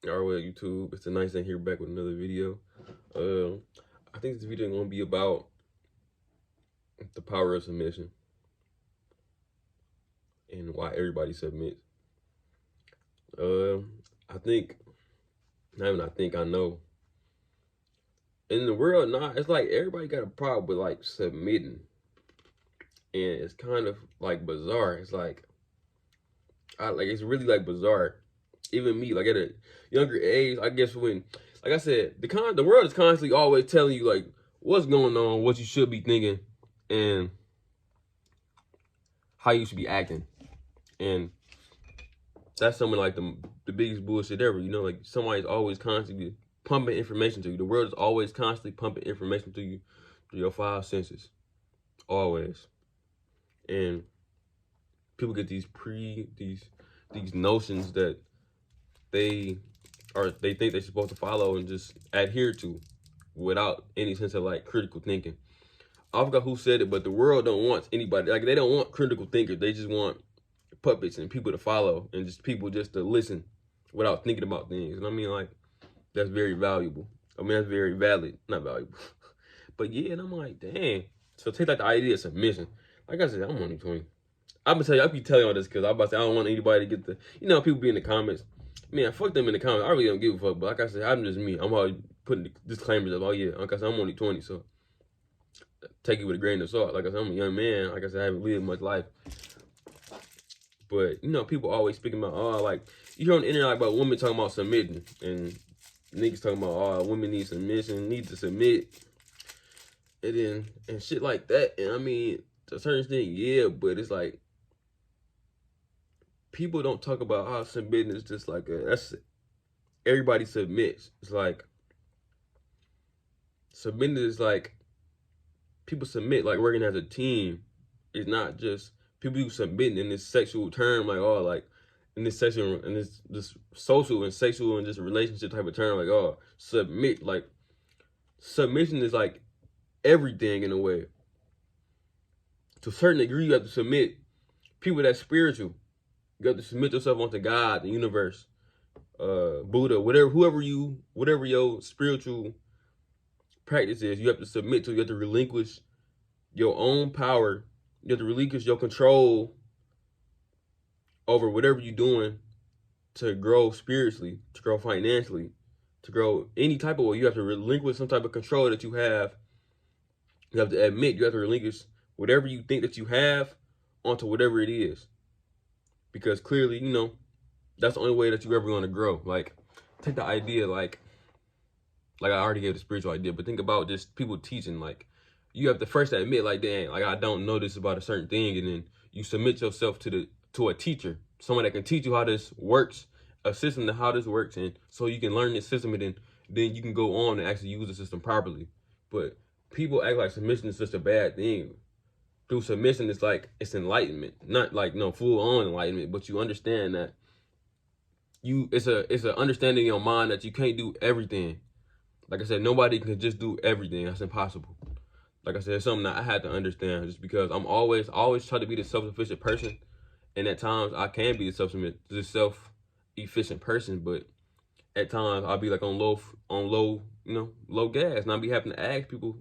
Alright, YouTube. It's a nice thing here back with another video. I think this video is gonna be about the power of submission and why everybody submits. I think, not even I think, I know. In the world now, it's like everybody got a problem with like submitting, and it's kind of like bizarre. It's like, it's really like bizarre. Even me, like at a younger age, I guess when, like I said, the world is constantly always telling you like what's going on, what you should be thinking, and how you should be acting. And that's something like the biggest bullshit ever. You know, like somebody's always constantly pumping information to you. The world is always constantly pumping information to you through your five senses. Always. And people get these notions that they think they're supposed to follow and just adhere to without any sense of like critical thinking. I forgot who said it, but the world don't want anybody, like they don't want critical thinkers. They just want puppets and people to follow and just people just to listen without thinking about things. And I mean, like, that's very valuable. I mean, that's very valid, not valuable. But yeah, and I'm like, dang. So take like the idea of submission. Like I said, I'm only 20. I'm gonna tell you, I keep telling you all this because I'm about to say I don't want anybody to get the, people be in the comments. Man, fuck them in the comments. I really don't give a fuck. But like I said, I'm just me. I'm always putting disclaimers of, oh yeah, like I said, I'm only 20, so take it with a grain of salt. Like I said, I'm a young man. Like I said, I haven't lived much life. But people always speaking about, oh, like you hear on the internet like, about women talking about submitting and niggas talking about, oh, women need submission, need to submit, and shit like that. And I mean, to a certain extent, yeah, but it's like people don't talk about how submitting is just like everybody submits. It's like submitting is like people submit like working as a team. It's not just people who submitting in this sexual term, like, oh, like in this sexual and this social and sexual and just relationship type of term, like, oh, submit. Like submission is like everything in a way. To a certain degree, you have to submit. People that's spiritual, you have to submit yourself onto God, the universe, Buddha, whatever your spiritual practice is, you have to submit to. You have to relinquish your own power. You have to relinquish your control over whatever you're doing to grow spiritually, to grow financially, to grow any type of way. You have to relinquish some type of control that you have. You have to admit, you have to relinquish whatever you think that you have onto whatever it is. Because clearly, that's the only way that you're ever going to grow. Like, take the idea, like I already gave the spiritual idea, but think about just people teaching. Like, you have to first admit, like, dang, like I don't know this about a certain thing, and then you submit yourself to a teacher, someone that can teach you how this works, a system to how this works, and so you can learn this system, and then you can go on and actually use the system properly. But people act like submission is just a bad thing. Through submission, it's like it's enlightenment, not like no full on enlightenment, but you understand that it's a understanding in your mind that you can't do everything. Like I said, nobody can just do everything. That's impossible. Like I said, it's something that I had to understand just because I always try to be the self-sufficient person. And at times I can be the self-efficient person, but at times I'll be like on low gas. And I'll be having to ask people,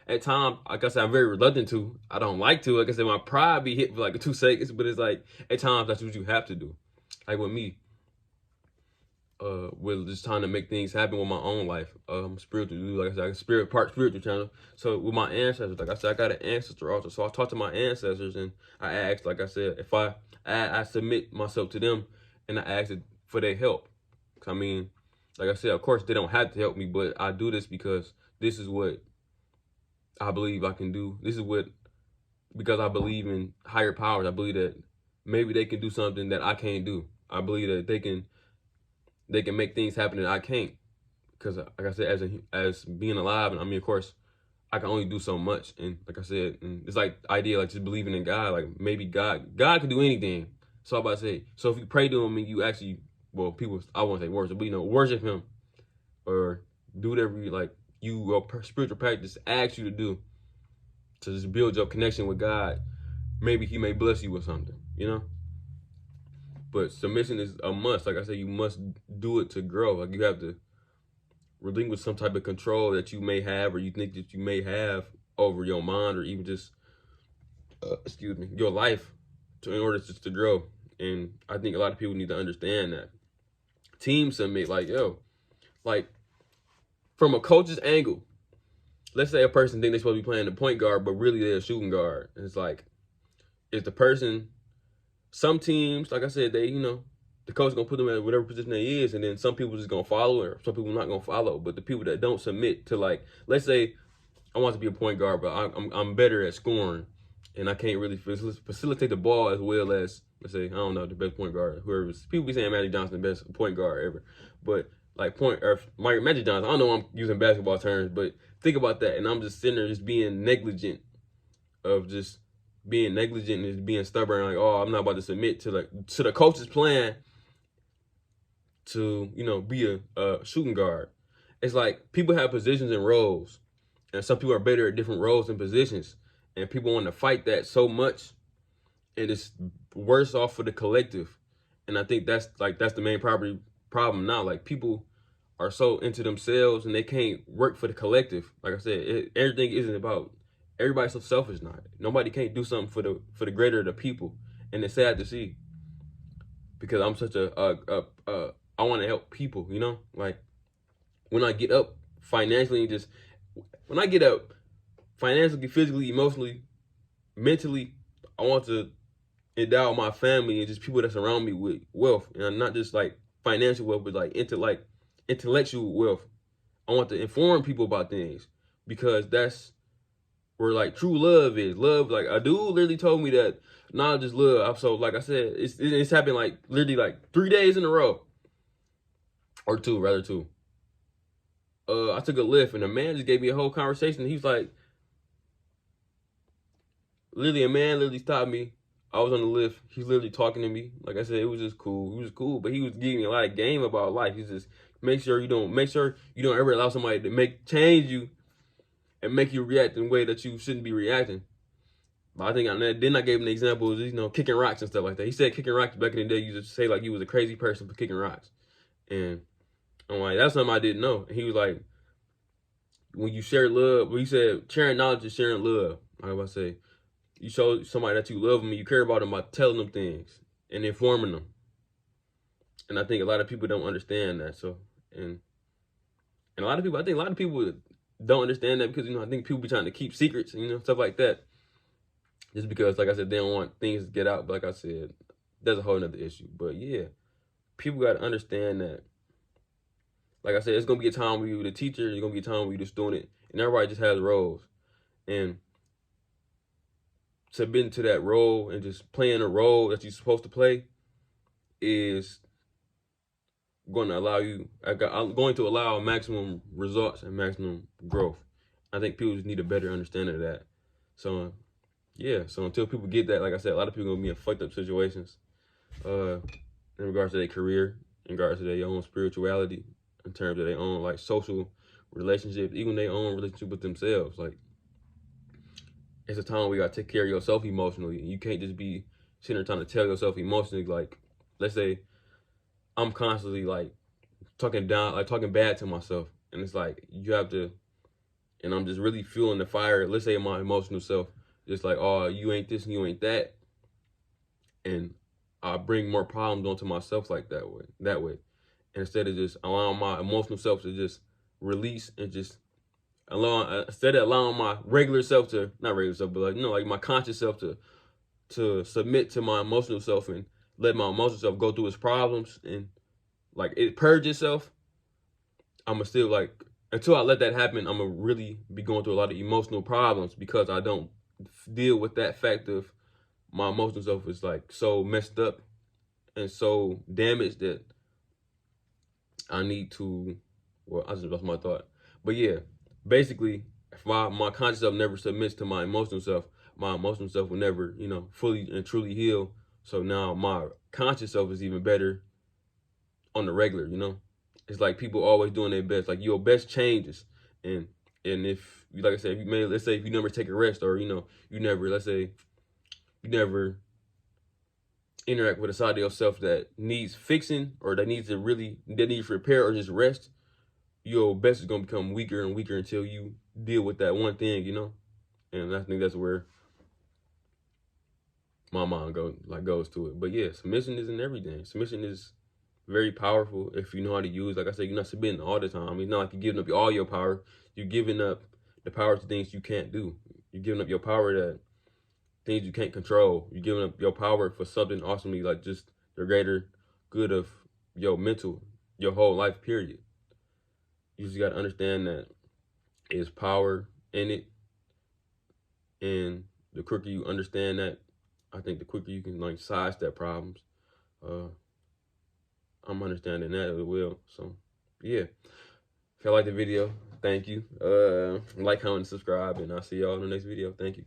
at times, like I said, I'm very reluctant to. I don't like to. Like I said, my pride be hit for like 2 seconds, but it's like at times that's what you have to do. Like with me, with just trying to make things happen with my own life. Spiritual, like I said, part spiritual channel. So with my ancestors, like I said, I got an ancestor also. So I talked to my ancestors and I asked, like I said, if I submit myself to them and I asked for their help. I mean, like I said, of course they don't have to help me, but I do this because this is what I believe I can do. Because I believe in higher powers. I believe that maybe they can do something that I can't do. I believe that they can make things happen that I can't. Because like I said, as being alive, and I mean, of course, I can only do so much. And like I said, and it's like the idea, like just believing in God, like maybe God can do anything. So I'm about to say, so if you pray to him and you actually, well, people, I won't say worship, but worship him or do whatever your spiritual practice asks you to do to just build your connection with God, maybe he may bless you with something, But submission is a must. Like I said, you must do it to grow. Like you have to relinquish some type of control that you may have, or you think that you may have over your mind, or even just your life, in order to grow. And I think a lot of people need to understand that. Team submit, like, yo, like from a coach's angle, let's say a person think they're supposed to be playing the point guard, but really they're a shooting guard. And it's like, is the person, some teams, like I said, they, the coach gonna put them in whatever position they is, and then some people just gonna follow, or some people not gonna follow. But the people that don't submit to, like, let's say I want to be a point guard, but I'm better at scoring, and I can't really facilitate the ball as well as, let's say, I don't know, the best point guard, whoever's, people be saying Magic Johnson the best point guard ever, but like Magic Johnson, I don't know, I'm using basketball terms, but think about that, and I'm just sitting there just being negligent and just being stubborn, like, oh, I'm not about to submit to the coach's plan to, be a shooting guard. It's like people have positions and roles, and some people are better at different roles and positions, and people want to fight that so much, and it's worse off for the collective. And I think that's the main problem now. Like, people are so into themselves and they can't work for the collective. Like I said, everything isn't about, everybody's so selfish now. Nobody can't do something for the greater of the people, and it's sad to see, because I'm such I want to help people, like when I get up financially, when I get up financially, physically, emotionally, mentally, I want to endow my family and just people that surround me with wealth, and not just like financial wealth, but like intellectual wealth. I want to inform people about things, because that's where like true love is. Love, like a dude literally told me that knowledge is love. So like I said, it's happened like literally like 3 days in a row, or two. I took a lift, and a man just gave me a whole conversation. He was like, literally, a man literally stopped me. I was on the lift. He's literally talking to me. Like I said, it was just cool. He was cool, but he was giving me a lot of game about life. He's just, make sure you don't ever allow somebody to change you and make you react in a way that you shouldn't be reacting. But I think then I gave him the example of, kicking rocks and stuff like that. He said kicking rocks back in the day, you just say like you was a crazy person for kicking rocks. And I'm like, that's something I didn't know. And he was like, when you share love, he said sharing knowledge is sharing love. I was about to say, you show somebody that you love them and you care about them by telling them things and informing them. And I think a lot of people don't understand that. So, and a lot of people, I think a lot of people don't understand that, because, I think people be trying to keep secrets and, stuff like that. Just because, like I said, they don't want things to get out. But like I said, that's a whole nother issue. But yeah, people got to understand that. Like I said, it's going to be a time where you're the teacher, it's going to be a time where you're the student, and everybody just has roles. And submitting to that role and just playing a role that you're supposed to play is going to allow maximum results and maximum growth. I think people just need a better understanding of that. So, yeah. So until people get that, like I said, a lot of people are going to be in fucked up situations in regards to their career, in regards to their own spirituality, in terms of their own like social relationships, even their own relationship with themselves. Like, it's a time where you gotta take care of yourself emotionally. You can't just be sitting there trying to tell yourself emotionally, like, let's say I'm constantly like talking bad to myself, and it's like you have to, and I'm just really feeling the fire. Let's say my emotional self, just like, oh, you ain't this and you ain't that, and I bring more problems onto myself like that way. And instead of just allowing my emotional self to just release and just instead of allowing my regular self to, not regular self, but like my conscious self to submit to my emotional self and let my emotional self go through its problems and like it purge itself, I'ma still like, until I let that happen, I'ma really be going through a lot of emotional problems, because I don't deal with that fact of my emotional self is like so messed up and so damaged that I need to, well, I just lost my thought. But yeah, basically, if my conscious self never submits to my emotional self will never, fully and truly heal. So now my conscious self is even better on the regular, It's like people always doing their best. Like your best changes. And if, like I said, let's say if you never take a rest, or, you never, let's say, you never interact with a side of yourself that needs fixing or that needs repair or just rest, your best is gonna become weaker and weaker until you deal with that one thing, you know? And I think that's where my mind goes to it. But yeah, submission isn't everything. Submission is very powerful if you know how to use. Like I said, you're not submitting all the time. It's not like you're giving up all your power. You're giving up the power to things you can't do. You're giving up your power to things you can't control. You're giving up your power for something awesomely, like just the greater good of your mental, your whole life, period. You just got to understand that there's power in it. And the quicker you understand that, I think the quicker you can like sidestep problems. I'm understanding that as well. So yeah. If y'all like the video, thank you. Like, comment, subscribe, and I'll see y'all in the next video. Thank you.